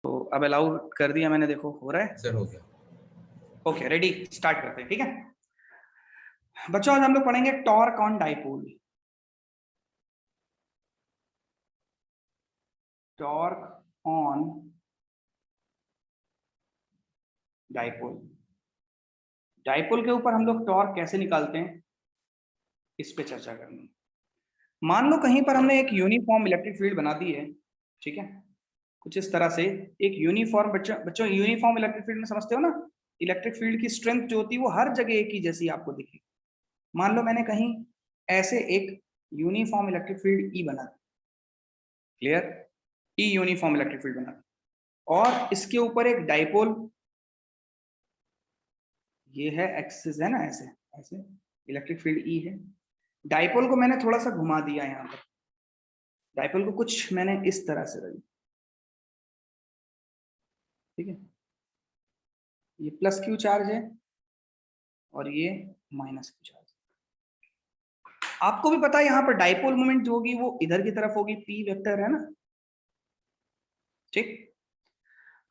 तो अब अलाउ कर दिया मैंने, देखो हो रहा है सर, हो गया। ओके, रेडी, स्टार्ट करते हैं। ठीक है बच्चों, आज हम लोग पढ़ेंगे torque on dipole. Torque on dipole. Dipole के ऊपर हम लोग टॉर्क कैसे निकालते हैं इस पे चर्चा करनी। मान लो कहीं पर हमने एक यूनिफॉर्म इलेक्ट्रिक फील्ड बना दी है, ठीक है, कुछ इस तरह से एक यूनिफॉर्म, बच्चों यूनिफॉर्म इलेक्ट्रिक फील्ड में समझते हो ना, इलेक्ट्रिक फील्ड की स्ट्रेंथ जो होती है वो हर जगह एक ही जैसी आपको दिखेगी। मान लो मैंने कहीं ऐसे एक यूनिफॉर्म इलेक्ट्रिक फील्ड ई बना दी, क्लियर, ई यूनिफॉर्म इलेक्ट्रिक फील्ड बना दी, और इसके ऊपर एक डाइपोल, ये है एक्सिस है ना, ऐसे ऐसे इलेक्ट्रिक फील्ड ई है। डाइपोल को मैंने थोड़ा सा घुमा दिया यहाँ पर, डाइपोल को कुछ मैंने इस तरह से रखी, ठीक है, ये प्लस क्यू चार्ज है और ये माइनस क्यू चार्ज। आपको भी पता है यहाँ पर डाइपोल मोमेंट जो होगी वो इधर की तरफ होगी, पी वेक्टर है ना, ठीक।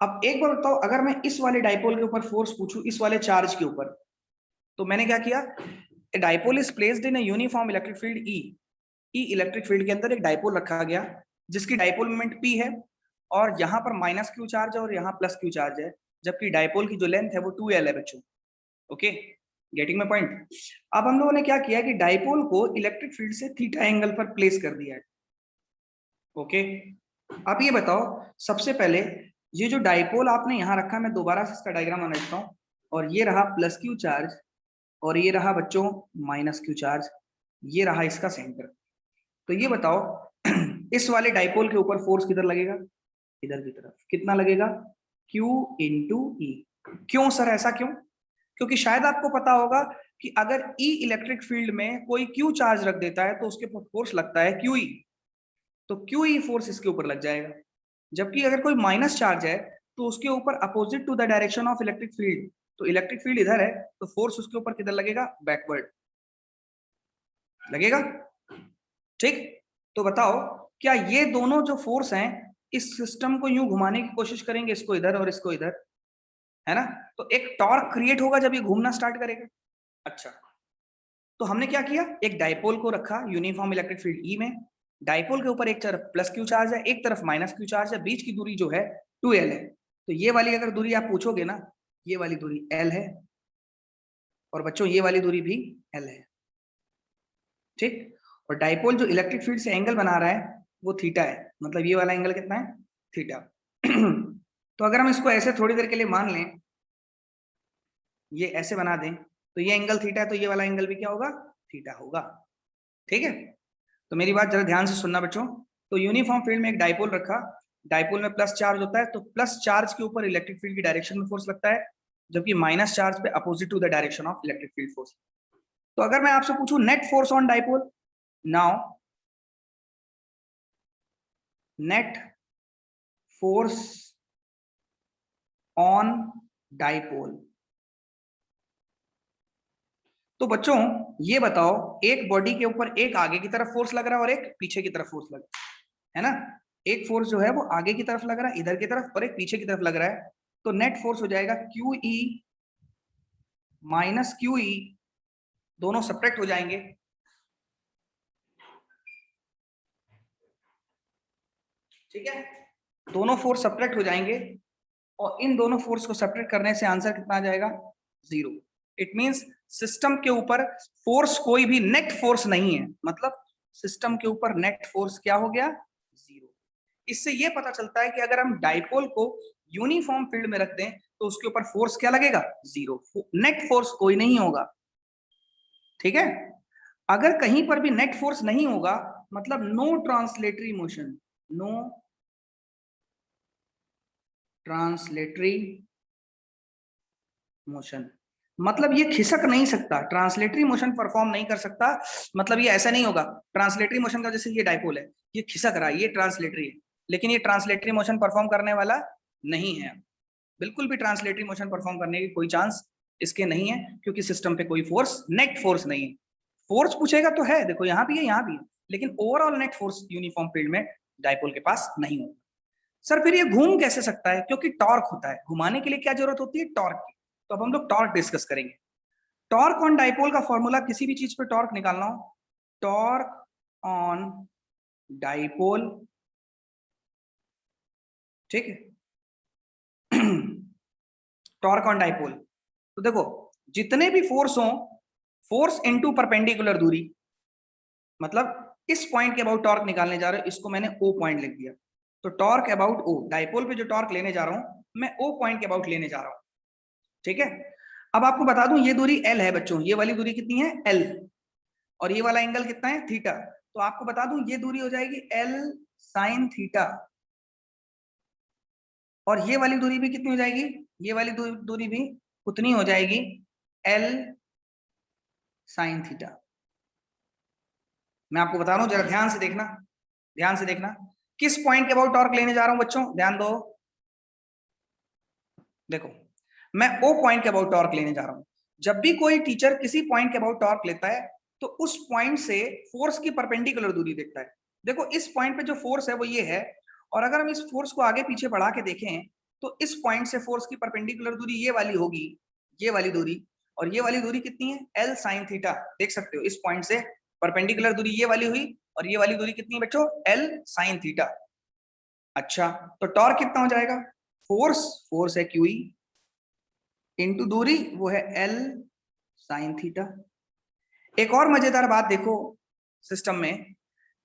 अब एक बार बताओ, अगर मैं इस वाले डाइपोल के ऊपर फोर्स पूछूं इस वाले चार्ज के ऊपर, तो मैंने क्या किया, dipole is placed in a uniform electric field E. E electric field के अंदर एक डाइपोल रखा गया जिसकी डाइपोल मोमेंट पी है, और यहाँ पर माइनस क्यू चार्ज है और यहाँ प्लस क्यू चार्ज है, जबकि डाइपोल की जो लेंथ है वो 2l है बच्चों। Okay, getting my point. अब हम लोगों ने क्या किया कि डाइपोल को इलेक्ट्रिक फील्ड से थीटा एंगल पर प्लेस कर दिया है। ओके, अब ये बताओ, सबसे पहले ये जो डाइपोल आपने यहाँ रखा, मैं दोबारा से इसका डायग्राम बनाता हूँ, और ये रहा प्लस क्यू चार्ज और ये रहा बच्चों माइनस क्यू चार्ज, ये रहा इसका सेंटर। तो ये बताओ इस वाले डाइपोल के ऊपर फोर्स किधर लगेगा, इधर की तरफ। कितना लगेगा, Q इंटू ई। क्यों सर, ऐसा क्यों? क्योंकि शायद आपको पता होगा कि अगर ई इलेक्ट्रिक फील्ड में कोई Q चार्ज रख देता है तो उसके ऊपर फोर्स लगता है QE, तो QE फोर्स इसके ऊपर लग जाएगा। जबकि अगर कोई माइनस चार्ज है तो उसके ऊपर opposite to the direction of electric field, तो इलेक्ट्रिक फील्ड इधर है तो फोर्स उसके ऊपर किधर लगेगा, बैकवर्ड लगेगा, ठीक। तो बताओ, क्या ये दोनों जो फोर्स हैं इस सिस्टम को यूं घुमाने की कोशिश करेंगे, इसको इधर और इसको इधर, है ना, तो एक टॉर्क क्रिएट होगा जब ये घूमना स्टार्ट करेगा। अच्छा, तो हमने क्या किया, एक डाइपोल को रखा यूनिफॉर्म इलेक्ट्रिक फील्ड ई में, डाइपोल के ऊपर एक तरफ प्लस क्यू चार्ज है, एक तरफ माइनस क्यू चार्ज है, बीच की दूरी जो है 2l है। तो ये वाली अगर दूरी आप पूछोगे ना, ये वाली दूरी l है, और बच्चों ये वाली दूरी भी l है, ठीक। और डाइपोल जो इलेक्ट्रिक फील्ड से एंगल बना रहा है वो थीटा है, मतलब ये वाला एंगल कितना है, थीटा। तो अगर हम इसको ऐसे थोड़ी देर के लिए मान लें, ये ऐसे बना दें, तो ये एंगल थीटा है, तो ये वाला एंगल भी क्या होगा, थीटा होगा, ठीक है। तो मेरी बात जरा ध्यान से सुनना बच्चों। तो यूनिफॉर्म फील्ड में एक डाइपोल रखा, डाइपोल में प्लस चार्ज होता है, तो प्लस चार्ज के ऊपर इलेक्ट्रिक फील्ड की डायरेक्शन में फोर्स लगता है, जबकि माइनस चार्ज पे opposite to the direction of electric field force. तो अगर मैं आपसे पूछूं net force on dipole, now net force on dipole, तो बच्चों ये बताओ, एक बॉडी के ऊपर एक आगे की तरफ फोर्स लग रहा है और एक पीछे की तरफ फोर्स लग रहा है ना, एक फोर्स जो है वो आगे की तरफ लग रहा है इधर की तरफ, और एक पीछे की तरफ लग रहा है, तो नेट फोर्स हो जाएगा QE माइनस QE, दोनों सब्ट्रैक्ट हो जाएंगे, ठीक है, दोनों फोर्स सब्ट्रैक्ट हो जाएंगे, और इन दोनों फोर्स को सब्ट्रैक्ट करने से आंसर कितना आ जाएगा, 0। इट मींस सिस्टम के ऊपर फोर्स कोई भी नेट फोर्स नहीं है, मतलब सिस्टम के ऊपर नेट फोर्स क्या हो गया, 0। इससे ये पता चलता है कि अगर हम डाइपोल को यूनिफॉर्म फील्ड में रख दें तो उसके ऊपर फोर्स क्या लगेगा, 0, नेट फोर्स कोई नहीं होगा, ठीक है। अगर कहीं पर भी नेट फोर्स नहीं होगा, मतलब no translatory motion, no translatory motion, मतलब ये खिसक नहीं सकता, ट्रांसलेटरी मोशन परफॉर्म नहीं कर सकता, मतलब ये ऐसा नहीं होगा ट्रांसलेटरी मोशन का, जैसे ये डाइपोल है ये खिसक रहा है, ये ट्रांसलेटरी है, लेकिन ये ट्रांसलेटरी मोशन परफॉर्म करने वाला नहीं है, बिल्कुल भी ट्रांसलेटरी मोशन परफॉर्म करने की कोई चांस इसके नहीं है, क्योंकि सिस्टम पे कोई फोर्स, नेट फोर्स नहीं है। फोर्स पूछेगा तो है, देखो यहाँ भी है यहाँ भी है, लेकिन overall net force uniform field में डाइपोल के पास नहीं होगा। सर फिर ये घूम कैसे सकता है? क्योंकि टॉर्क होता है, घुमाने के लिए क्या जरूरत होती है? टॉर्क की। तो अब हम लोग टॉर्क डिस्कस करेंगे। टॉर्क ऑन डाइपोल का फॉर्मूला, किसी भी चीज पे टॉर्क निकालना हो, टॉर्क ऑन डाइपोल, ठीक है। टॉर्क ऑन डाइपोल, तो देखो जितने भी फोर्स हो, फोर्स इनटू परपेंडिकुलर दूरी, मतलब इस पॉइंट के अबाउट टॉर्क निकालने जा रहे हो, इसको मैंने ओ पॉइंट लिख दिया। तो टॉर्क अबाउट ओ, डाइपोल पे जो टॉर्क लेने जा रहा हूं मैं ओ पॉइंट के अबाउट लेने जा रहा हूं, ठीक है। अब आपको बता दूं ये दूरी एल है बच्चों, ये वाली दूरी कितनी है? एल। और ये वाला एंगल कितना है? थीटा। तो आपको बता दूं ये दूरी हो जाएगी एल साइन थीटा, और ये वाली दूरी भी कितनी हो जाएगी? ये वाली दूरी भी उतनी हो जाएगी, एल साइन थीटा। मैं आपको बता रहा हूं, जरा ध्यान से देखना, ध्यान से देखना। किस पॉइंट के अबाउट टॉर्क लेने जा रहा हूं बच्चों? ध्यान दो, देखो मैं ओ पॉइंट के अबाउट टॉर्क लेने जा रहा हूं। जब भी कोई टीचर किसी पॉइंट के अबाउट टॉर्क लेता है तो उस पॉइंट से फोर्स की परपेंडिकुलर दूरी देखता है। देखो इस पॉइंट पे जो फोर्स है वो ये है, और अगर हम इस फोर्स को आगे पीछे बढ़ा के देखें तो इस पॉइंट से फोर्स की परपेंडिकुलर दूरी ये वाली होगी, ये वाली दूरी। और ये वाली दूरी कितनी है? L sine theta. देख सकते हो इस पॉइंट से परपेंडिकुलर दूरी ये वाली हुई, और ये वाली दूरी कितनी है बच्चों? L sine theta. अच्छा, तो टॉर्क कितना हो जाएगा? फोर्स, फोर्स है क्यूई, इंटू दूरी वो है एल साइन थीटा। एक और मजेदार बात देखो सिस्टम में,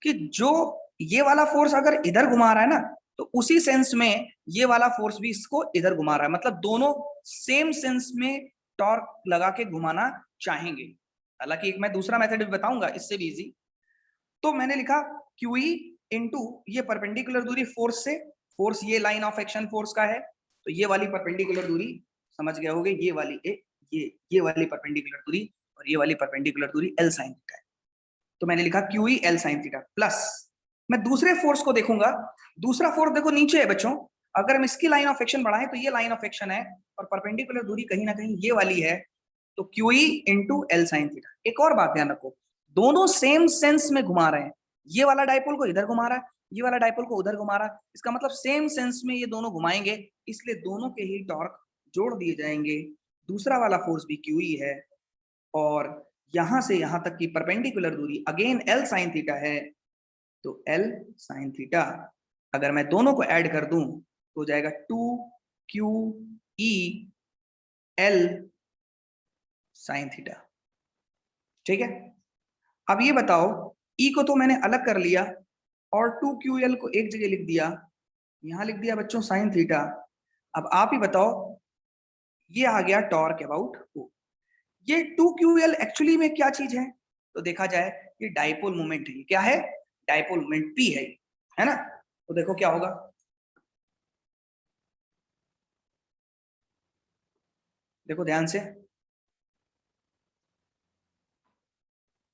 कि जो ये वाला फोर्स अगर इधर घुमा रहा है ना, तो उसी सेंस में ये वाला फोर्स भी इसको इधर घुमा रहा है, मतलब दोनों सेम सेंस में टॉर्क लगा के घुमाना चाहेंगे। हालांकि एक मैं दूसरा मेथड भी बताऊंगा इससे भी इजी। तो मैंने लिखा क्यूई इंटू ये परपेंडिकुलर दूरी फोर्स से, फोर्स ये लाइन ऑफ एक्शन फोर्स का है, तो ये वाली परपेंडिकुलर दूरी समझ गए होगे, ये वाली ये वाली परपेंडिकुलर दूरी, और ये वाली परपेंडिकुलर दूरी एल साइन थीटा है। तो मैंने लिखा QE L sine theta plus, मैं दूसरे फोर्स को देखूंगा। दूसरा फोर्स देखो नीचे है बच्चों, अगर हम इसकी लाइन ऑफ एक्शन बढ़ाएं तो ये लाइन ऑफ एक्शन है, और परपेंडिकुलर दूरी कहीं ना कहीं ये वाली है, तो QE into L sine theta. एक और बात ध्यान रखो, दोनों सेम सेंस में घुमा रहे हैं, ये वाला डाइपोल को इधर घुमा रहा है, ये वाला डाइपोल को उधर घुमा रहा है, इसका मतलब सेम सेंस में ये दोनों घुमाएंगे, इसलिए दोनों के ही टॉर्क जोड़ दिए जाएंगे। दूसरा वाला फोर्स भी क्यूई है, और यहां से यहां तक की परपेंडिकुलर दूरी अगेन एल साइन थीटा है, तो एल साइन थीटा अगर मैं दोनों को ऐड कर दूं तो हो जाएगा 2 QE एल साइन थीटा, ठीक है। अब ये बताओ, E को तो मैंने अलग कर लिया, और 2QL को एक जगह लिख दिया, यहां लिख दिया बच्चों साइन थीटा। अब आप ही बताओ, ये आ गया टॉर्क अबाउट O। ये 2QL एक्चुअली में क्या चीज है? तो देखा जाए ये डाइपोल मोमेंट है। क्या है? डाइपोल मोमेंट P है ना। तो देखो क्या होगा, देखो ध्यान से,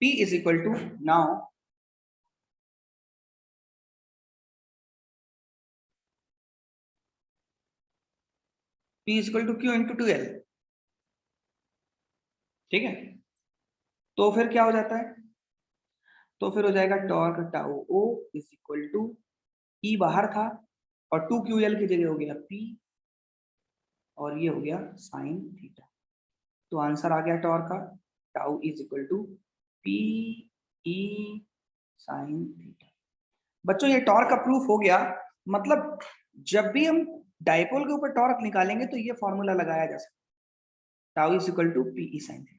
P is equal to, now P is equal to Q into 2L, ठीक है। तो फिर क्या हो जाता है? तो फिर हो जाएगा torque tau O is equal to, E बाहर था और 2QL की जगह हो गया P, और ये हो गया साइन थीटा। तो आंसर आ गया टॉर्क का, tau is equal to P E sine theta. बच्चों ये टॉर्क का प्रूफ हो गया, मतलब जब भी हम डाइपोल के ऊपर टॉर्क निकालेंगे तो ये फॉर्मूला लगाया जा सकता है, tau is equal to P E sine theta.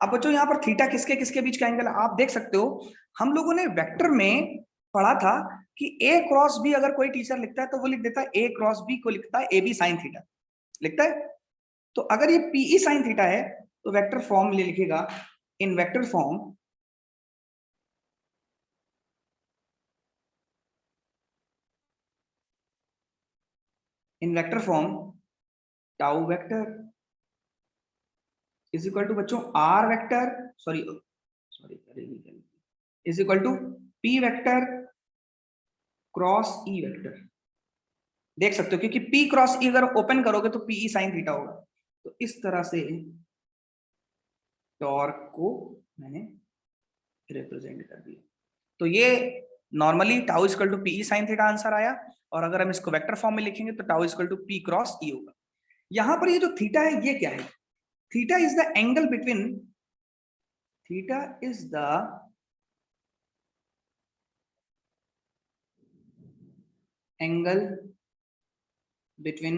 अब बच्चों यहाँ पर थीटा किसके किसके बीच का एंगल है आप देख सकते हो। हम लोगों ने वेक्टर में पढ़ा था कि ए क्रॉस बी अगर कोई टीचर लिखता है तो वो लिख देता है ए क्रॉस बी को लिखता है ए बी साइन थीटा, लिखता है। तो अगर ये पीई साइन थीटा है तो वेक्टर फॉर्म ले लिखेगा, in vector form tau vector is equal to बच्चों r vector, sorry sorry is equal to p vector cross e vector. देख सकते हो क्योंकि P क्रॉस E अगर ओपन करोगे तो PE साइन थीटा होगा। तो इस तरह से टॉर्क को मैंने रिप्रेजेंट कर दिया। तो ये normally tau equal to PE sine theta answer आया। और अगर हम इसको वेक्टर फॉर्म में लिखेंगे तो tau equal to p cross e होगा। यहां पर ये जो थीटा है ये क्या है? Theta is the angle between, theta is the angle between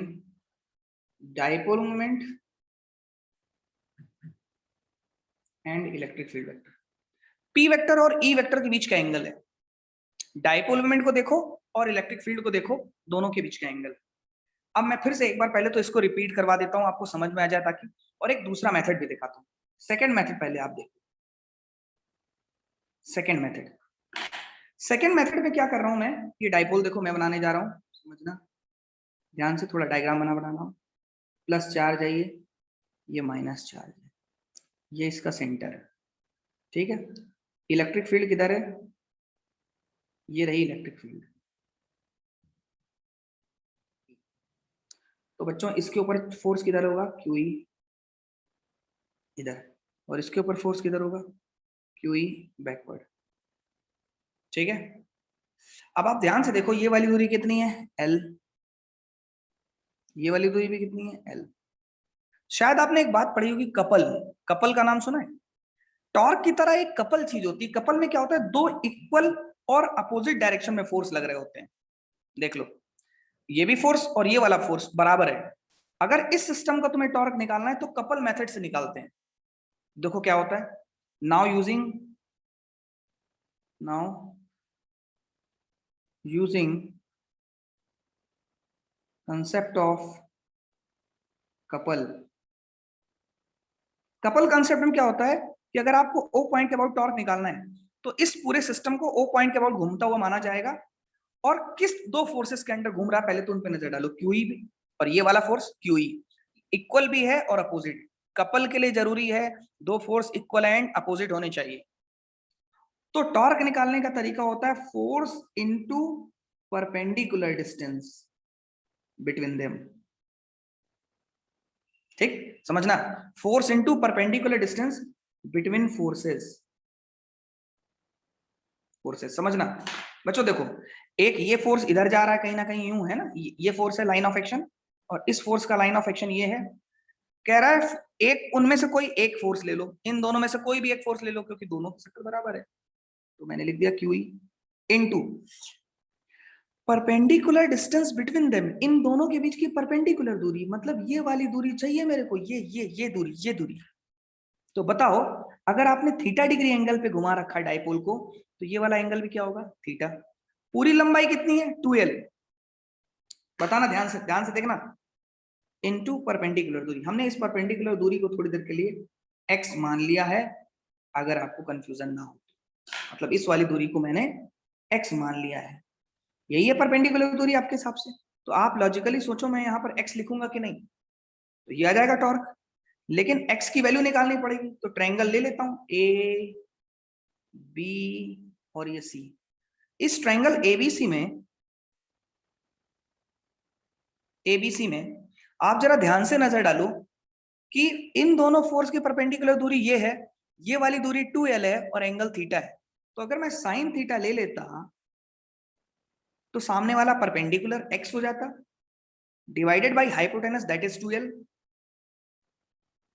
dipole moment and electric field vector. P vector और ई वेक्टर के बीच का एंगल है। डाइपोल मोमेंट को देखो और इलेक्ट्रिक फील्ड को देखो, दोनों के बीच का एंगल। अब मैं फिर से एक बार पहले तो इसको रिपीट करवा देता हूं, आपको समझ में आ जाए ताकि, और एक दूसरा मेथड भी दिखाता हूं। सेकंड मेथड पहले आप देखो। सेकंड मेथड में क्या कर रहा हूं मैं, ये डाइपोल देखो मैं बनाने जा रहा हूं, समझना ध्यान से, थोड़ा डायग्राम बना रहा हूं। प्लस चार्ज है ये माइनस चार्ज है, ये इसका सेंटर है, ठीक है। इलेक्ट्रिक फील्ड किधर है? ये रही इलेक्ट्रिक फील्ड। तो बच्चों इसके ऊपर फोर्स किधर होगा? क्यूई इधर, और इसके ऊपर फोर्स किधर होगा? क्यूई बैकवर्ड, ठीक है। अब आप ध्यान से देखो, ये वाली दूरी कितनी है? एल। ये वाली दूरी भी कितनी है? एल। शायद आपने एक बात पढ़ी होगी, कपल। कपल का नाम सुना है? टॉर्क की तरह एक कपल चीज होती है। कपल में क्या होता है? दो इक्वल और अपोजिट डायरेक्शन में फोर्स लग रहे होते हैं। देख लो, ये भी फोर्स और ये वाला फोर्स बराबर है। अगर इस सिस्टम का तुम्हें टॉर्क निकालना है तो कपल मेथड से निकालते हैं। देखो क्या होता है। Now using concept of couple. Couple concept में क्या होता है कि अगर आपको ओ पॉइंट के अबाउट टॉर्क निकालना है तो इस पूरे सिस्टम को ओ पॉइंट के अबाउट घूमता हुआ माना जाएगा। और किस दो फोर्सेस के अंडर घूम रहा है पहले तो उन पे नजर डालो। क्यूई भी, और ये वाला फोर्स क्यूई इक्वल भी है और अपोजिट। कपल के लिए जरूरी है दो फोर्स इक्वल एंड अपोजिट होने चाहिए। तो टॉर्क निकालने का तरीका होता है force into perpendicular distance between them. ठीक, समझना, force into perpendicular distance between forces. समझना बच्चों। देखो, एक ये फोर्स इधर जा रहा है कहीं ना कहीं, यूं है ना, ये फोर्स है लाइन ऑफ एक्शन, और इस फोर्स का लाइन ऑफ एक्शन ये है। कह रहा है एक उनमें से कोई एक फोर्स ले लो, इन दोनों में से कोई भी एक फोर्स ले लो, क्योंकि दोनों की शक्ल बराबर है। तो मैंने लिख दिया QE into perpendicular distance between them, इन दोनों के बीच की परपेंडिकुलर दूरी, मतलब ये वाली दूरी चाहिए मेरे को, ये दूरी। तो बताओ, अगर आपने थीटा डिग्री एंगल पे घुमा रखा है डाइपोल को, तो ये वाला एंगल भी क्या होगा? थीटा। पूरी लंबाई कितनी है? 2l। बताना, ध्यान से देखना। इनटू परपेंडिकुलर दूरी, हमने इस परपेंडिकुलर दूरी को थोड़ी देर के लिए x मान लिया है, अगर आपको कंफ्यूजन ना हो। मतलब इस वाली दूरी को मैंने x मान लिया है, यही है परपेंडिकुलर दूरी आपके हिसाब से। तो आप लॉजिकली सोचो, मैं यहाँ पर x लिखूंगा कि नहीं, तो ये आ जाएगा टॉर्क। लेकिन x की वैल्यू निकालनी पड़ेगी, तो ट्रायंगल ले लेता हूं, ए बी और ये सी। इस ट्रायंगल एबीसी में आप जरा ध्यान से नजर डालो कि इन दोनों फोर्स की परपेंडिकुलर दूरी ये है, ये वाली दूरी 2l है और एंगल थीटा है। तो अगर मैं साइन थीटा ले लेता तो सामने वाला परपेंडिकुलर x हो जाता, divided by hypotenuse that is 2l।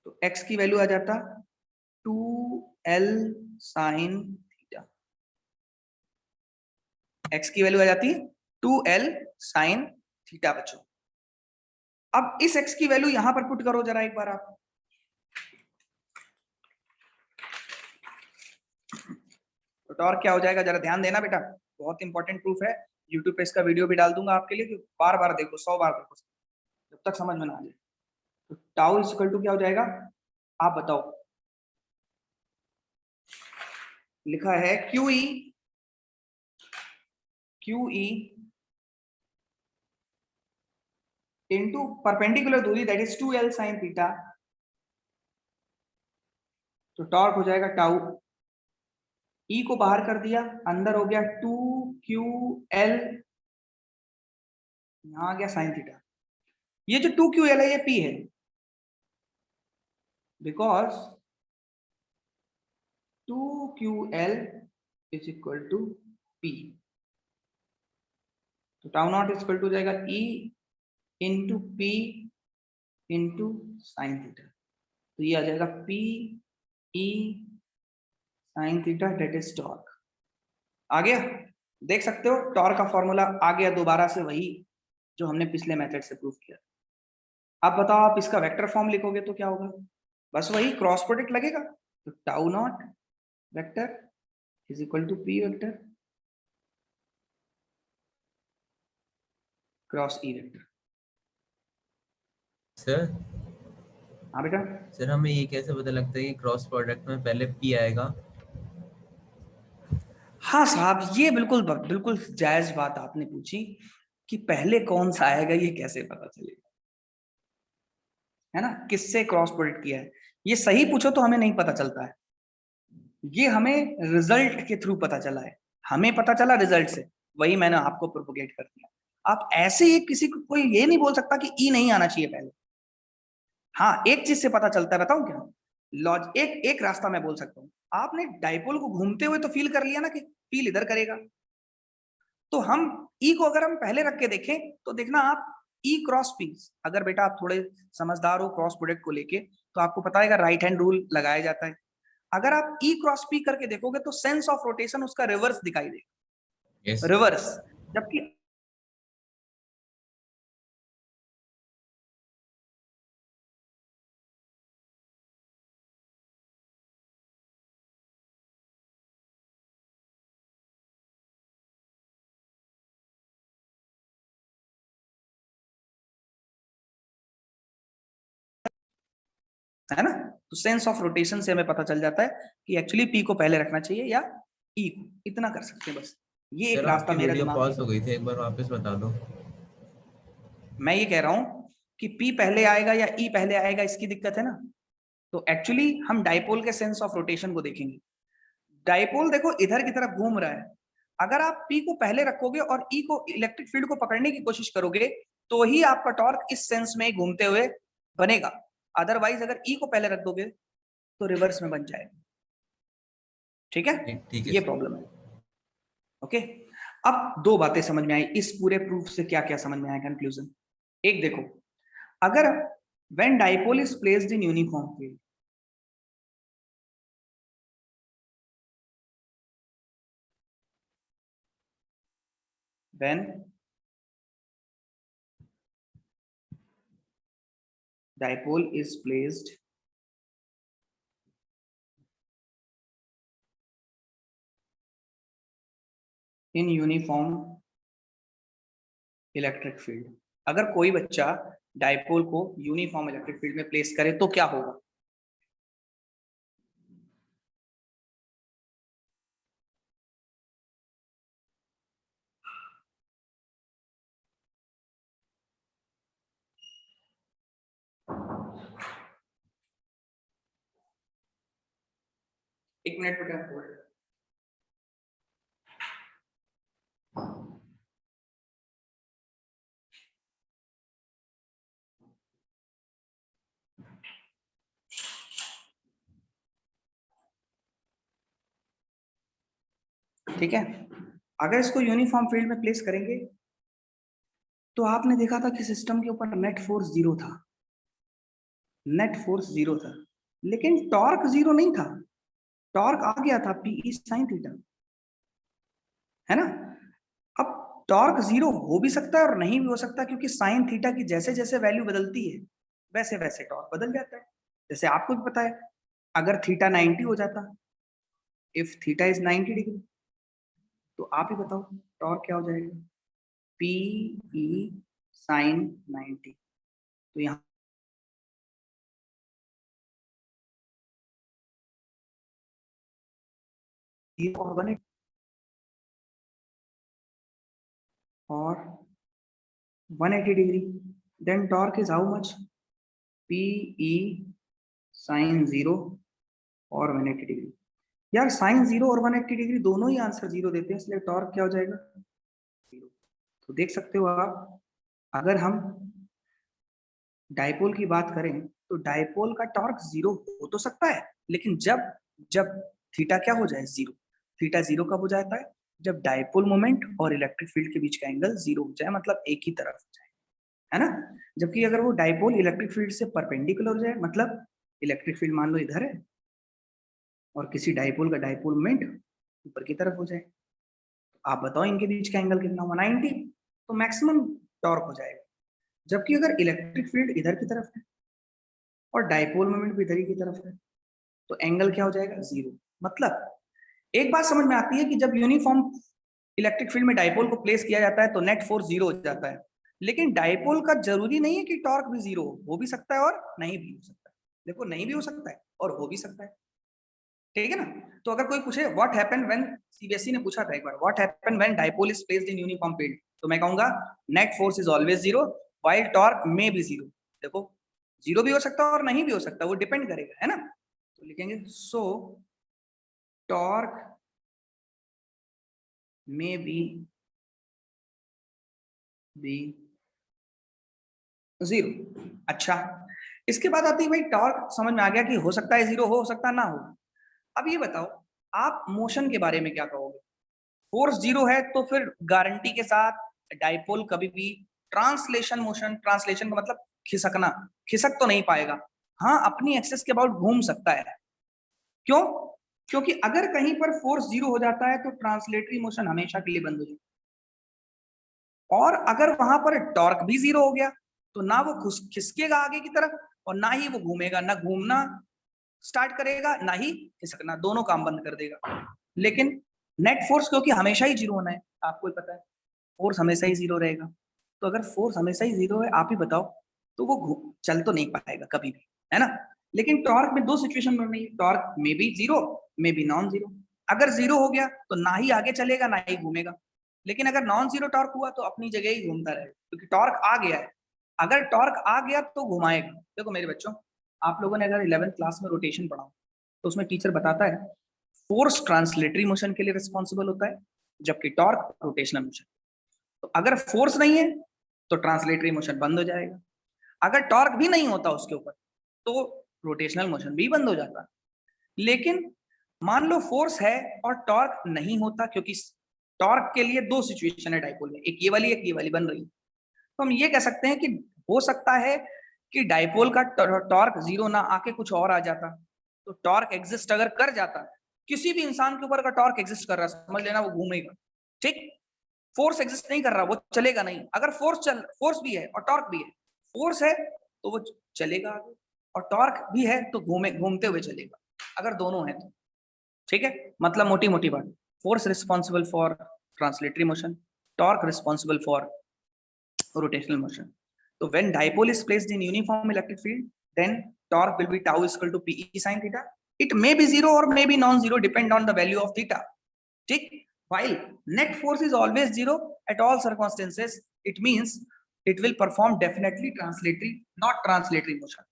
तो x की वैल्यू आ जाता 2l साइन थीटा। x की वैल्यू आ जाती 2l साइन थीटा बच्चों। अब इस x की वैल्यू यहां पर पुट करो जरा एक बार आप। तो टॉर्क क्या हो जाएगा, जरा ध्यान देना बेटा, बहुत इंपॉर्टेंट प्रूफ है। यूट्यूब पे इसका वीडियो भी डाल दूंगा आपके लिए, बार बार देखो, 100 बार देखो, जब तक समझ में ना आ जाए। तो टाउ इज इक्वल टू क्या हो जाएगा, आप बताओ। लिखा है क्यूई इनटू परपेंडिकुलर दूरी that is 2l sign theta. तो टॉर्क हो जाएगा टाउ, ई को बाहर कर दिया, अंदर हो गया 2ql, यहां आ गया साइन थीटा। ये जो 2ql है ये p है, because 2ql is equal to p। तो टाउ नॉट इक्वल टू जाएगा E into P into sine theta. तो ये आ जाएगा P E sine theta that is torque. आ गया, देख सकते हो टॉर्क का फॉर्मूला आ गया दोबारा से वही जो हमने पिछले मेथड से प्रूव किया। अब बताओ आप इसका वेक्टर फॉर्म लिखोगे तो क्या होगा? बस वही क्रॉस प्रोडक्ट लगेगा। तो tau naught vector is equal to P vector cross E vector. Sir हाँ बेटा। सर हमें ये कैसे पता लगता है कि क्रॉस प्रोडक्ट में पहले P आएगा? हाँ साहब, ये बिल्कुल बिल्कुल जायज बात आपने पूछी कि पहले कौन सा आएगा ये कैसे पता चलेगा, है ना? किससे क्रॉस प्रोडक्ट किया है ये सही पूछो तो हमें नहीं पता चलता है, ये हमें रिजल्ट के थ्रू पता चला है। हमें पता चला रिजल्ट से, वही मैंने आपको प्रोपोगेट कर दिया। आप ऐसे ही किसी को कोई ये नहीं बोल सकता कि ई नहीं आना चाहिए पहले। हाँ, एक चीज से पता चलता है, बताऊं क्या? लॉज एक रास्ता मैं बोल सकता हूँ। आपने डाइपोल को घूमते हुए तो फील कर लिया ना कि फील इधर करेगा, तो हम ई को अगर हम पहले रख के देखें तो देखना आप ई क्रॉस पी, अगर बेटा आप थोड़े समझदार हो क्रॉस प्रोडक्ट को लेके तो आपको पता है राइट हैंड रूल लगाया जाता है। अगर आप ई क्रॉस पी करके देखोगे तो सेंस ऑफ रोटेशन उसका रिवर्स दिखाई देगा। yes. रिवर्स, जबकि है ना, तो सेंस ऑफ रोटेशन से हमें पता चल जाता है कि एक्चुअली पी को पहले रखना चाहिए या ई को, इतना कर सकते हैं बस। ये एक सर रास्ता आपकी मेरे वीडियो दिमाग पॉज में, हो गई थी, एक बार वापस बता दो। मैं ये कह रहा हूं कि पी पहले आएगा या ई पहले आएगा इसकी दिक्कत है ना। तो एक्चुअली हम डाइपोल के सेंस ऑफ रोटेशन को देखेंगे। डाइपोल देखो इधर की तरफ घूम रहा है, अगर आप पी को पहले रखोगे और ई को इलेक्ट्रिक फील्ड को पकड़ने की कोशिश करोगे तो ही आपका टॉर्क इस सेंस में घूमते हुए बनेगा। अदरवाइज अगर ई को पहले रख दोगे तो रिवर्स में बन जाएगा। ठीक है, ठीक है ये सर। प्रॉब्लम है। ओके, अब दो बातें समझ में आई इस पूरे प्रूफ से, क्या क्या समझ में आया कंक्लूजन। एक देखो, अगर when dipole is placed in uniform field, when dipole is placed in uniform electric field, अगर कोई बच्चा डाइपोल को यूनिफॉर्म इलेक्ट्रिक फील्ड में प्लेस करे तो क्या होगा? एक मिनट बेटा, ठीक है। अगर इसको यूनिफॉर्म फील्ड में प्लेस करेंगे तो आपने देखा था कि सिस्टम के ऊपर नेट फोर्स जीरो था, नेट फोर्स जीरो था, लेकिन टॉर्क जीरो नहीं था, टॉर्क आ गया था पीई साइन थीटा, है ना। अब टॉर्क जीरो हो भी सकता है और नहीं भी हो सकता, क्योंकि साइन थीटा की जैसे जैसे वैल्यू बदलती है वैसे वैसे टॉर्क बदल जाता है। जैसे आपको भी पता है, अगर थीटा 90 हो जाता, इफ थीटा इज 90 डिग्री, तो आप ही बताओ टॉर्क क्या हो जाएगा? P E sine 90। तो यहाँ और 180 और 180 degree, then torque is how much? P E sine 0 और 180 डिग्री। यार साइन 0 और 180 डिग्री दोनों ही आंसर 0 देते हैं, इसलिए टॉर्क क्या हो जाएगा? 0। तो देख सकते हो आप, अगर हम डाइपोल की बात करें तो डाइपोल का टॉर्क 0 हो तो सकता है, लेकिन जब जब थीटा क्या हो जाए? 0। थीटा 0 कब हो जाता है? जब डायपोल मोमेंट और इलेक्ट्रिक फील्ड के बीच का एंगल जीरो हो जाए, मतलब एक ही तरफ हो जाए, है ना। जबकि अगर वो डायपोल इलेक्ट्रिक फील्ड से परपेंडिकुलर हो जाए, मतलब इलेक्ट्रिक फील्ड मान लो इधर है और किसी डायपोल का डायपोल मोमेंट ऊपर की तरफ हो जाए, आप बताओ इनके बीच का एंगल कितना होगा, 90, तो मैक्सिमम टॉर्क हो जाएगा। जबकि अगर इलेक्ट्रिक फील्ड इधर की तरफ है और डायपोल मोमेंट भी इधर ही की तरफ है, तो एंगल क्या हो जाएगा, जीरो। मतलब एक बात समझ में आती है कि जब यूनिफॉर्म इलेक्ट्रिक फील्ड में डायपोल को प्लेस किया जाता है तो नेट फोर्स जीरो हो जाता है, लेकिन डायपोल का जरूरी नहीं है कि टॉर्क भी जीरो हो भी सकता है और नहीं भी हो सकता है। देखो, नहीं भी हो सकता है और हो भी सकता है, ठीक है ना। तो अगर कोई पूछे व्हाट हैपन व्हेन, सीबीएसई ने पूछा था एक बार, what happen when dipole is placed in uniform field, तो मैं कहूंगा net force is always zero while torque may be zero. देखो, जीरो भी हो सकता है और नहीं भी हो सकता, वो डिपेंड करेगा, है ना। तो लिखेंगे सो टॉर्क मे बी जीरो। अच्छा, इसके बाद आती है भाई टॉर्क, समझ में आ गया कि हो सकता है जीरो, हो सकता है ना हो। अब ये बताओ आप मोशन के बारे में क्या कहोगे। फोर्स जीरो है तो फिर गारंटी के साथ डाइपोल कभी भी ट्रांसलेशन मोशन, ट्रांसलेशन का मतलब खिसकना, खिसक तो नहीं पाएगा। हाँ, अपनी एक्सेस के अबाउट घूम सकता है। क्यों? क्योंकि अगर कहीं पर फोर्स जीरो हो जाता है तो ट्रांसलेटरी मोशन हमेशा के लिए बंद हो जाएगी, और अगर वहां पर टॉर्क भी जीरो हो गया तो ना वो खिसकेगा आगे की तरफ और ना ही वो घूमेगा, ना घूमना स्टार्ट करेगा ना ही खिसकना, दोनों काम बंद कर देगा। लेकिन नेट फोर्स क्योंकि हमेशा ही जीरो होना है, आपको पता है फोर्स हमेशा ही जीरो रहेगा, तो अगर फोर्स हमेशा ही जीरो है, आप ही बताओ, तो वो चल तो नहीं पाएगा कभी भी, है ना। लेकिन टॉर्क में दो सिचुएशन बन रही है, टॉर्क में भी जीरो, में भी नॉन जीरो। अगर जीरो हो गया तो ना ही आगे चलेगा ना ही घूमेगा, लेकिन अगर नॉन जीरो टॉर्क हुआ तो अपनी जगह ही घूमता रहेगा, क्योंकि टॉर्क आ गया है। अगर टॉर्क आ गया तो घुमाएगा। देखो मेरे बच्चों, आप लोगों ने अगर 11th क्लास में रोटेशन पढ़ा तो उसमें टीचर बताता है फोर्स ट्रांसलेटरी मोशन के लिए रिस्पॉन्सिबल होता है, जबकि टॉर्क रोटेशनल मोशन। तो अगर फोर्स नहीं है तो ट्रांसलेटरी मोशन बंद हो जाएगा, अगर टॉर्क भी नहीं होता उसके ऊपर तो रोटेशनल मोशन भी बंद हो जाता। लेकिन मान लो फोर्स है और टॉर्क नहीं होता, क्योंकि टॉर्क के लिए दो सिचुएशन है डाइपोल में, एक ये वाली बन रही है, तो हम ये कह सकते हैं कि हो सकता है कि डाइपोल का टॉर्क जीरो ना आके कुछ और आ जाता। तो टॉर्क एग्जिस्ट अगर कर जाता, किसी भी इंसान के ऊपर का टॉर्क एग्जिस्ट कर रहा है, समझ लेना वो घूमेगा, ठीक। फोर्स एग्जिस्ट नहीं कर रहा, वो चलेगा नहीं। अगर फोर्स भी है और टॉर्क भी है, फोर्स है तो वो चलेगा आगे, और टॉर्क भी है तो घूमते हुए चलेगा, अगर दोनों है तो, ठीक है। मतलब मोटी मोटी बात, force responsible for translatory motion, torque responsible for rotational motion. So when dipole is placed in uniform electric field, then torque will be tau is equal to Pe sin theta. It may be zero or may be non-zero, depend on the value of theta. ठीक? While net force is always zero at all circumstances, it means it will perform definitely translatory, not translatory motion.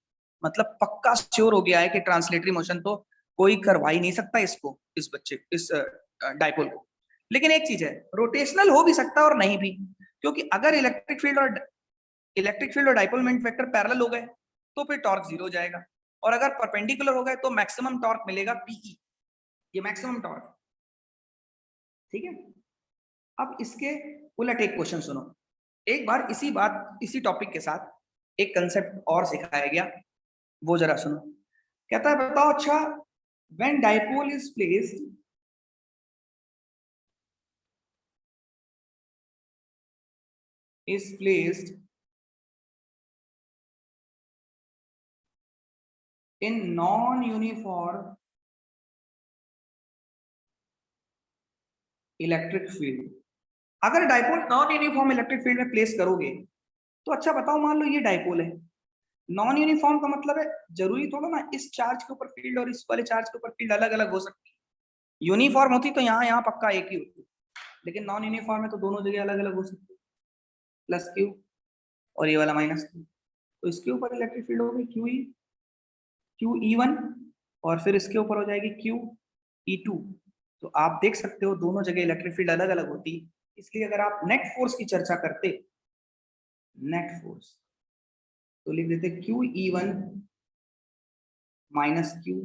मतलब पक्का sure हो गया है कि translatory motion तो कोई करवा ही नहीं सकता इसको, इस बच्चे, इस डाइपोल को। लेकिन एक चीज है, रोटेशनल हो भी सकता है और नहीं भी, क्योंकि अगर इलेक्ट्रिक फील्ड और डाइपोल मोमेंट वेक्टर पैरेलल हो गए तो फिर टॉर्क जीरो हो जाएगा, और अगर परपेंडिकुलर हो गए तो मैक्सिमम टॉर्क मिलेगा पीई, ये मैक्सिमम टॉर्क, ठीक है। अब इसके उलट एक क्वेश्चन सुनो, एक बार इसी टॉपिक के साथ एक कंसेप्ट और सिखाया गया, वो जरा सुनो। कहता है बताओ, अच्छा, when dipole is placed in non-uniform electric field, अगर dipole non uniform electric field में प्लेस करोगे तो अच्छा बताओ, मान लो ये डाइपोल है, नॉन यूनिफॉर्म का मतलब है जरूरी थोड़ा ना इस चार्ज के ऊपर फील्ड और इस वाले चार्ज के ऊपर फील्ड अलग अलग हो सकती है। यूनिफॉर्म होती तो यहाँ यहाँ पक्का एक ही होती, लेकिन नॉन यूनिफॉर्म है तो दोनों जगह अलग अलग हो सकती है, प्लस क्यू और ये वाला माइनस क्यू। तो इसके ऊपर इलेक्ट्रिक फील्ड होगी क्यू ई वन, और फिर इसके ऊपर हो जाएगी क्यू ई टू। तो आप देख सकते हो दोनों जगह इलेक्ट्रिक फील्ड अलग अलग होती, इसलिए अगर आप नेट फोर्स की चर्चा करते, नेट फोर्स, तो लिख देते Q E one minus Q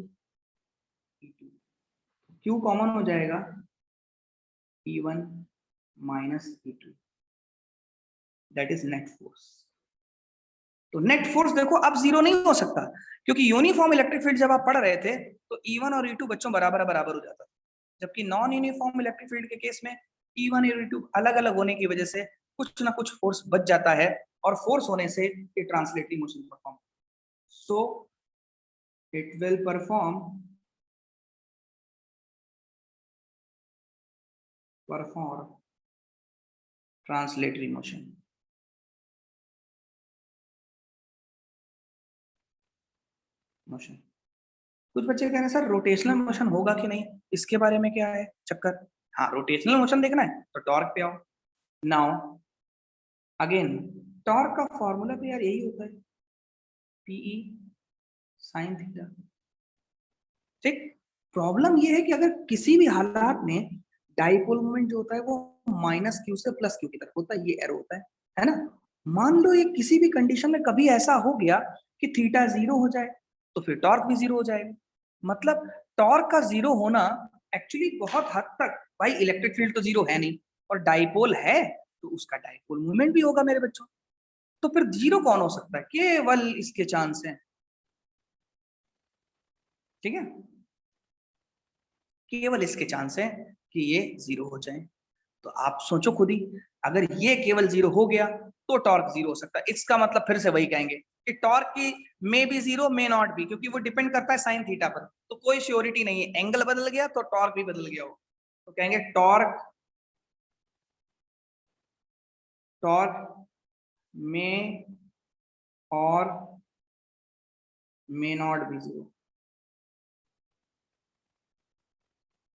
E two, Q common हो जाएगा, E1 minus E2, that is net force. तो नेट फोर्स देखो अब जीरो नहीं हो सकता, क्योंकि यूनिफॉर्म इलेक्ट्रिक फील्ड जब आप पढ़ रहे थे तो E1 और E2 बच्चों बराबर बराबर हो जाता था, जबकि नॉन यूनिफॉर्म इलेक्ट्रिक फील्ड के केस में E1 और E2 अलग अलग होने की वजह से कुछ ना कुछ फोर्स बच जाता है, और फोर्स होने से ये translatory motion perform, so it will perform translatory motion. कुछ बच्चे कह रहे हैं सर रोटेशनल मोशन होगा कि नहीं, इसके बारे में क्या है चक्कर? हाँ, रोटेशनल मोशन देखना है तो टॉर्क पे आओ। नाउ अगेन टॉर्क का फॉर्मूला भी यार यही होता है, पीई साइन थीटा। ठीक, प्रॉब्लम ये है कि अगर किसी भी हालात में डाइपोल मोमेंट जो होता है वो माइनस क्यू से प्लस क्यू की तरफ होता है, ये एरो होता है ना। मान लो ये किसी भी कंडीशन में कभी ऐसा हो गया कि थीटा जीरो हो जाए, तो फिर टॉर्क भी जीरो हो जाएगा। मतलब टॉर्क का जीरो होना एक्चुअली बहुत हद तक, भाई इलेक्ट्रिक फील्ड तो जीरो है नहीं और डाइपोल है तो उसका डाइपोल मूवमेंट भी होगा मेरे बच्चों, तो फिर जीरो कौन हो सकता है? केवल इसके चांस हैं, ठीक है, केवल इसके चांस है कि ये जीरो हो जाए। तो आप सोचो खुद ही, अगर ये केवल जीरो हो गया तो टॉर्क जीरो हो सकता है। इसका मतलब फिर से वही कहेंगे कि टॉर्क की मे be zero may not be, क्योंकि वो डिपेंड करता है साइन थीटा पर, तो कोई श्योरिटी नहीं है, एंगल बदल गया तो टॉर्क भी बदल गया हो। तो कहेंगे टॉर्क में और मे नॉट बी जीरो।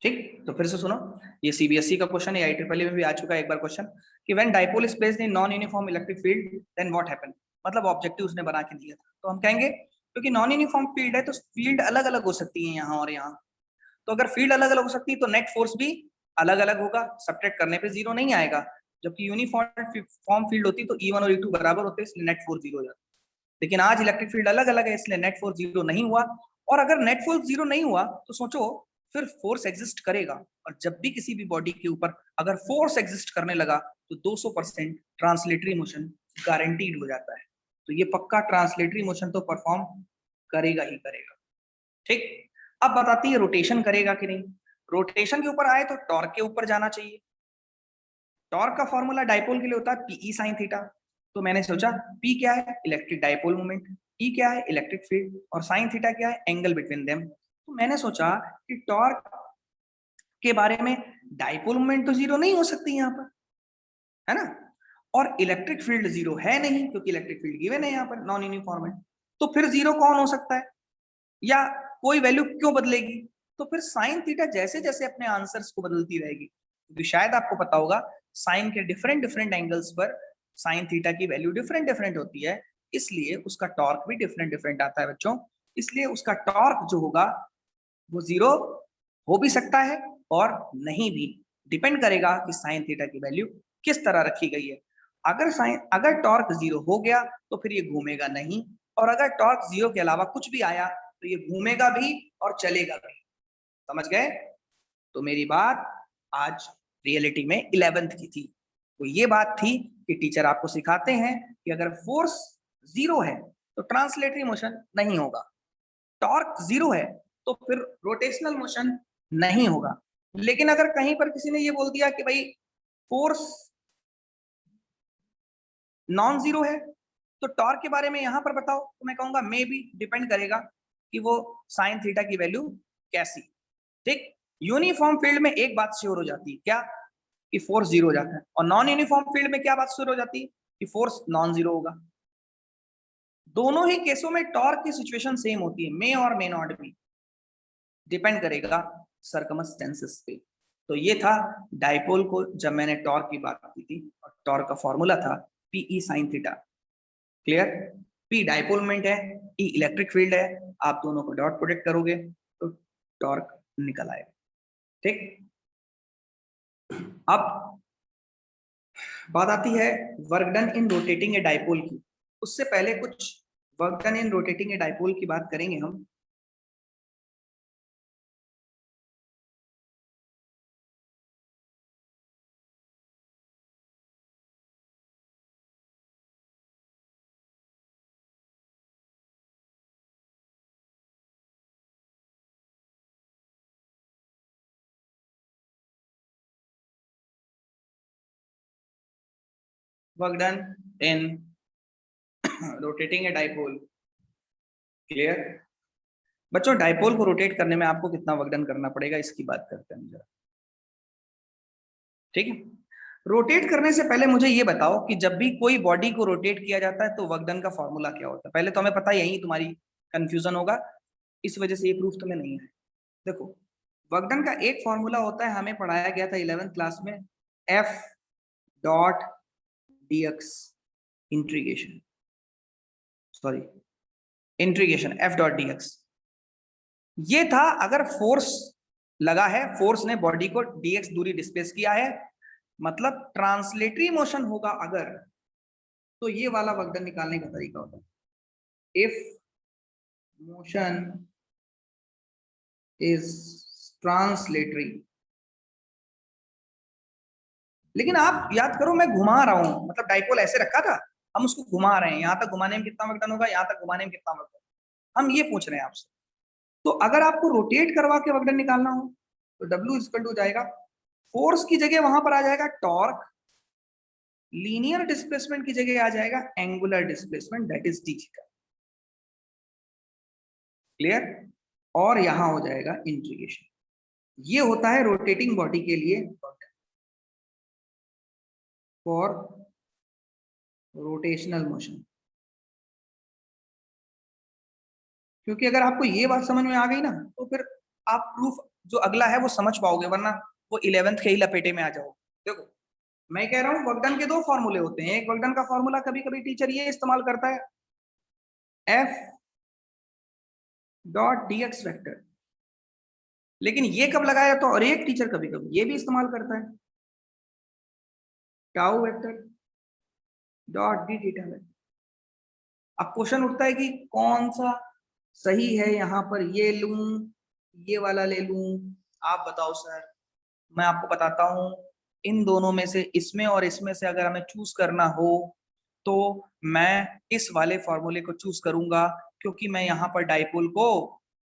ठीक, तो फिर से सुनो, ये सीबीएसई का क्वेश्चन है, IEEE में भी आ चुका है एक बार क्वेश्चन कि when dipole is placed in non uniform electric field then what happen. मतलब ऑब्जेक्टिव उसने बना के दिया था, तो हम कहेंगे क्योंकि नॉन यूनिफॉर्म फील्ड है तो फील्ड अलग अलग हो सकती है यहाँ और यहाँ। तो अगर फील्ड अलग अलग हो सकती है तो नेट फोर्स भी अलग अलग होगा, सब्ट्रैक्ट करने पे जीरो नहीं आएगा। जबकि यूनिफॉर्म फील्ड होती तो E1 और E2 बराबर होते, इसलिए नेट फोर्स जीरो हो जाता। लेकिन आज इलेक्ट्रिक फील्ड अलग अलग है, इसलिए नेट फोर्स जीरो नहीं हुआ। और अगर नेट फोर्स जीरो नहीं हुआ तो सोचो फिर फोर्स एग्जिस्ट करेगा, और जब भी किसी भी बॉडी के ऊपर अगर फोर्स एग्जिस्ट करने लगा तो 200% ट्रांसलेटरी मोशन गारंटीड हो जाता है। तो ये पक्का ट्रांसलेटरी मोशन तो परफॉर्म करेगा ही करेगा। ठीक, अब बताती है रोटेशन करेगा कि नहीं। रोटेशन के ऊपर आए तो टॉर्क के ऊपर जाना चाहिए। टॉर्क का फॉर्मूला डाइपोल के लिए होता है पीई साइन थीटा। तो मैंने सोचा पी क्या है, इलेक्ट्रिक डाइपोल मोमेंट, ई क्या है, इलेक्ट्रिक फील्ड, और साइन थीटा क्या है, एंगल बिटवीन देम। तो मैंने सोचा कि टॉर्क के बारे में डाइपोल मोमेंट तो जीरो नहीं हो सकती यहाँ पर, है ना, और इलेक्ट्रिक फील्ड जीरो है नहीं क्योंकि इलेक्ट्रिक फील्ड गिवन है यहाँ पर नॉन यूनिफॉर्म है। तो फिर जीरो कौन हो सकता है, या कोई वैल्यू क्यों बदलेगी? तो फिर साइन थीटा जैसे जैसे अपने आंसर्स को बदलती रहेगी, क्योंकि शायद आपको पता होगा साइन के डिफरेंट डिफरेंट एंगल्स पर साइन थीटा की वैल्यू डिफरेंट डिफरेंट होती है, इसलिए उसका टॉर्क भी डिफरेंट डिफरेंट आता है बच्चों। इसलिए उसका टॉर्क जो होगा वो जीरो हो भी सकता है और नहीं भी, डिपेंड करेगा कि साइन थीटा की वैल्यू किस तरह रखी गई है। अगर टॉर्क जीरो हो गया तो फिर ये घूमेगा नहीं, और अगर टॉर्क जीरो के अलावा कुछ भी आया तो ये घूमेगा भी और चलेगा भी। समझ गए? तो मेरी बात आज रियलिटी में 11th की थी। तो ये बात थी कि टीचर आपको सिखाते हैं कि अगर फोर्स जीरो है तो ट्रांसलेटरी मोशन नहीं होगा, टॉर्क जीरो है तो फिर रोटेशनल मोशन नहीं होगा। लेकिन अगर कहीं पर किसी ने ये बोल दिया कि भाई फोर्स नॉन जीरो है तो टॉर्क के बारे में यहां पर बताओ, तो मैं कहूंगा मे बी, डिपेंड करेगा कि वो साइन थीटा की वैल्यू कैसी। ठीक, यूनिफॉर्म फील्ड में एक बात श्योर हो जाती है, क्या, कि फोर्स जीरो हो जाता है, और नॉन यूनिफॉर्म फील्ड में क्या बात श्योर हो जाती है, कि फोर्स नॉन जीरो होगा। दोनों ही केसों में टॉर्क की सिचुएशन सेम होती है, मे और मे नॉट बी, डिपेंड करेगा सर्कमस्टेंसेस पे। तो ये था डाइपोल को जब मैंने टॉर्क की बात की थी, और टॉर्क का फॉर्मूला था PE sine theta. Clear? P dipole moment है, ई इलेक्ट्रिक फील्ड है, आप दोनों को डॉट प्रोडक्ट करोगे तो टॉर्क निकल आएगा। ठीक, अब बात आती है work done in rotating a dipole की। उससे पहले कुछ work done in rotating a dipole की बात करेंगे हम। Work done in rotating a dipole. Clear बच्चों, डाइपोल को रोटेट करने में आपको कितना वर्क डन करना पड़ेगा इसकी बात करते हैं जरा। ठीक है, रोटेट करने से पहले मुझे ये बताओ कि जब भी कोई बॉडी को रोटेट किया जाता है तो वर्क डन का फॉर्मूला क्या होता है। पहले तो हमें पता है, यही तुम्हारी कंफ्यूजन होगा, इस वजह से ये प्रूफ तुम्हें नहीं है। देखो, वर्क डन का एक फॉर्मूला होता है, हमें पढ़ाया गया था 11th क्लास में, F dot dx integration, sorry integration F dot dx। ये था अगर फोर्स लगा है, फोर्स ने बॉडी को dx दूरी डिस्प्लेस किया है, मतलब ट्रांसलेटरी मोशन होगा अगर, तो ये वाला वर्क डन निकालने का तरीका होता है। इफ मोशन इज ट्रांसलेटरी, लेकिन आप याद करो, मैं घुमा रहा हूं, मतलब डाइपोल ऐसे रखा था, हम उसको घुमा रहे हैं, यहां तक घुमाने में कितना वर्क डन होगा, यहां तक घुमाने में कितना वर्क डन, हम ये पूछ रहे हैं आपसे। तो अगर आपको रोटेट करवा के वर्क डन निकालना हो तो W इक्वल टू जाएगा, फोर्स की जगह वहां पर आ जाएगा टॉर्क, लीनियर डिस्प्लेसमेंट की जगह आ जाएगा angular displacement, that is d theta. Clear, और यहां हो जाएगा इंटीग्रेशन। ये होता है रोटेटिंग बॉडी के लिए फॉर रोटेशनल मोशन। क्योंकि अगर आपको ये बात समझ में आ गई ना, तो फिर आप प्रूफ जो अगला है वो समझ पाओगे, वरना वो 11th के ही लपेटे में आ जाओ। देखो, मैं कह रहा हूं वर्क डन के दो फॉर्मूले होते हैं। एक वर्क डन का फॉर्मूला कभी कभी टीचर ये इस्तेमाल करता है, F डॉट dx वेक्टर, लेकिन ये कब लगाया तो, और एक टीचर कभी कभी ये भी इस्तेमाल करता है, tau vector dot D theta vector. अब क्वेश्चन उठता है कि कौन सा सही है, यहाँ पर ये लूं, ये वाला ले लूं, आप बताओ सर। मैं आपको बताता हूं, इन दोनों में से, इसमें और इसमें से अगर हमें चूज करना हो तो मैं इस वाले फॉर्मूले को चूज करूंगा, क्योंकि मैं यहाँ पर डाइपोल को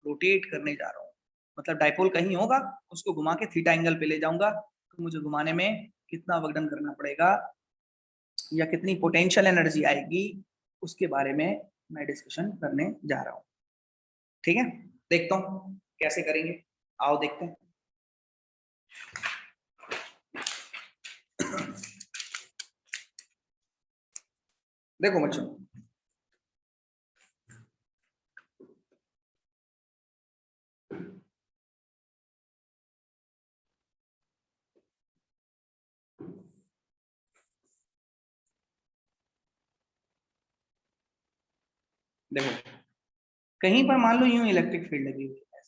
रोटेट करने जा रहा हूँ। मतलब डाइपोल कहीं होगा, उसको घुमा के थीटा एंगल पे ले जाऊंगा, तो मुझे घुमाने में कितना वर्क डन करना पड़ेगा या कितनी पोटेंशियल एनर्जी आएगी, उसके बारे में मैं डिस्कशन करने जा रहा हूँ। ठीक है, देखता हूँ कैसे करेंगे, आओ देखते हैं। देखो बच्चों, देखो कहीं पर मान लो यूं इलेक्ट्रिक फील्ड लगी हुई है,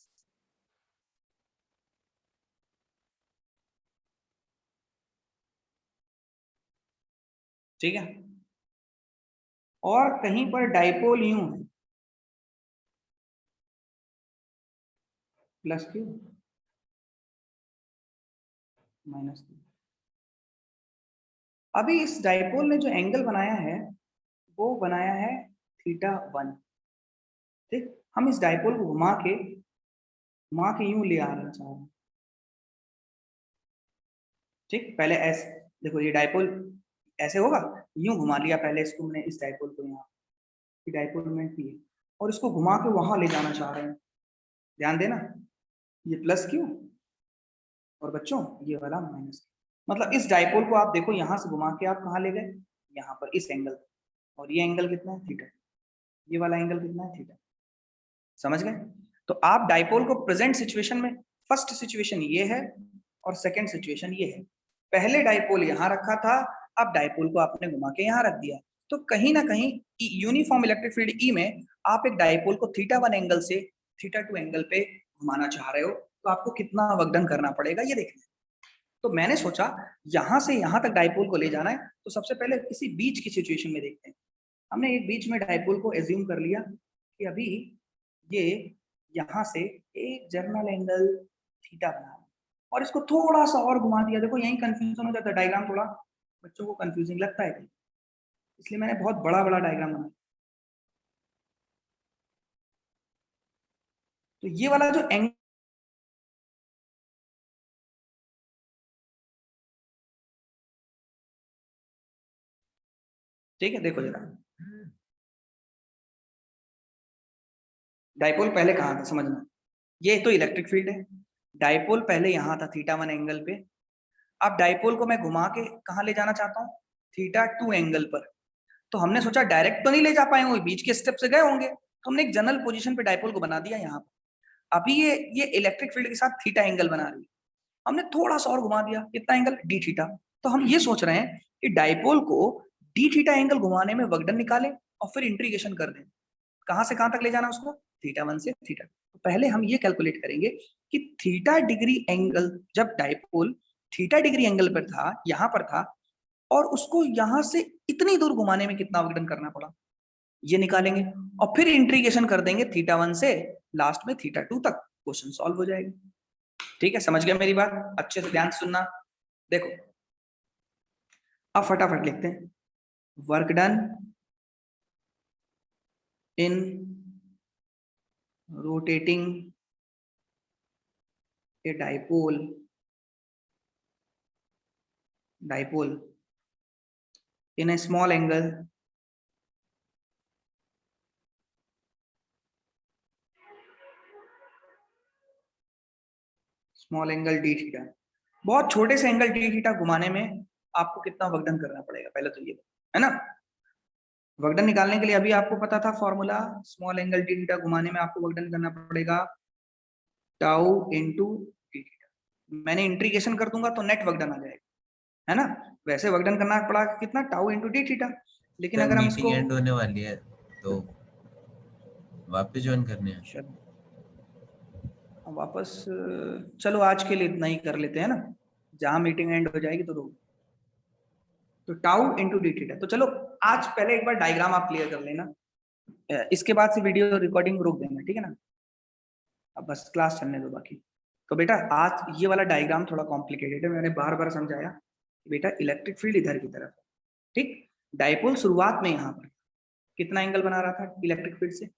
ठीक है, और कहीं पर डाइपोल यूं है, प्लस क्यू माइनस क्यू। अभी इस डाइपोल ने जो एंगल बनाया है वो बनाया है θ1। ठीक, हम इस डाइपोल को घुमा के यूं ले आना चाह रहे हैं। ठीक, पहले ऐसे देखो, ये डाइपोल ऐसे होगा, यूं घुमा लिया पहले इसको मैंने, इस डाइपोल को यहाँ, डाइपोल मोमेंट भी है, और इसको घुमा के वहां ले जाना चाह रहे हैं। ध्यान देना, ये प्लस क्यू और बच्चों ये वाला माइनस क्यू। मतलब इस डाइपोल को आप देखो, यहां से घुमा के आप कहाँ ले गए, यहाँ पर इस एंगल, और ये एंगल कितना है थीटा, ये वाला एंगल कितना है थीटा। समझ गए? तो आप डाइपोल को प्रेजेंट सिचुएशन में, फर्स्ट सिचुएशन ये है और सेकंड सिचुएशन ये है। पहले डाइपोल यहां रखा था, अब डाइपोल को आपने घुमा के यहां रख दिया, तो कहीं ना कहीं यूनिफॉर्म इलेक्ट्रिक फील्ड ई में आप एक डाइपोल को θ1 एंगल से θ2 एंगल पे घुमाना चाह रहे हो, तो आपको कितना वर्क डन करना पड़ेगा ये देखना। तो मैंने सोचा यहां से यहां तक डाइपोल को ले जाना है, तो सबसे पहले किसी बीच की सिचुएशन में देखते हैं। हमने एक बीच में डाइपोल को एज्यूम कर लिया कि अभी ये यहां से एक जर्नल एंगल थीटा बना, और इसको थोड़ा सा और घुमा दिया। देखो यही कंफ्यूजन हो जाता है, डायग्राम थोड़ा बच्चों को कंफ्यूजिंग लगता है, इसलिए मैंने बहुत बड़ा बड़ा डायग्राम बनाया। तो ये वाला जो एंगल ठीक है, देखो जरा, डाइपोल पहले कहाँ था समझना, ये तो इलेक्ट्रिक फील्ड है, डाइपोल पहले यहाँ था θ1 एंगल पे। अब डाइपोल को मैं घुमा के कहाँ ले जाना चाहता हूँ, θ2 एंगल पर। तो हमने सोचा डायरेक्ट तो नहीं ले जा पाएंगे, बीच के स्टेप से गए होंगे, तो हमने एक जनरल पोजीशन पे डाइपोल को बना दिया यहाँ पर। अभी ये इलेक्ट्रिक फील्ड के साथ थीटा एंगल बना रही है, हमने थोड़ा सा और घुमा दिया, कितना एंगल, डी थीटा। तो हम ये सोच रहे हैं कि डाइपोल को डी थीटा एंगल घुमाने में वर्क डन निकालें और फिर इंटीग्रेशन कर दें, कहां से कहां तक ले जाना उसको, θ1 से θ2। तो पहले हम ये कैलकुलेट करेंगे कि थीटा डिग्री एंगल, जब डाइपोल थीटा डिग्री एंगल पर था, यहां पर था, और उसको यहां से इतनी दूर घुमाने में कितना वर्क डन करना पड़ा, ये निकालेंगे और फिर इंटीग्रेशन कर देंगे θ1 से लास्ट में θ2 तक, क्वेश्चन सॉल्व हो जाएगा। ठीक है, समझ गया मेरी बात, अच्छे से ध्यान सुनना। देखो अब फटाफट लिखते हैं, work done in rotating a dipole in a small angle d theta. बहुत छोटे से एंगल डी थीटा घुमाने में आपको कितना वर्क डन करना पड़ेगा, पहले तो ये है ना। वर्क डन निकालने के लिए अभी आपको पता था formula, small angle D theta घुमाने में आपको वर्क डन करना पड़ेगा टाउ इनटू डी थीटा। मैंने इंटीग्रेशन कर दूंगा तो नेट वर्क डन आ जाएगा, है ना। वैसे वर्क डन करना पड़ा कितना, टाउ इनटू डी थीटा। लेकिन अगर हम इसको एंड होने वाली है तो वापस ज्वाइन करने हैं, वापस, चलो आज के लिए इतना ही कर लेते हैं ना, जहां मीटिंग एंड हो जाएगी तो रुक, तो टाउ इनटू डी थीटा। तो चलो आज पहले एक बार डायग्राम आप क्लियर कर लेना, इसके बाद से वीडियो रिकॉर्डिंग रोक देंगे, ठीक है ना। अब बस क्लास चलने दो बाकी। तो बेटा आज ये वाला डायग्राम थोड़ा कॉम्प्लिकेटेड है, मैंने बार बार समझाया, बेटा इलेक्ट्रिक फील्ड इधर की तरफ, ठीक। डाइपोल शुरुआत में यहाँ पर कितना एंगल बना रहा था इलेक्ट्रिक फील्ड से,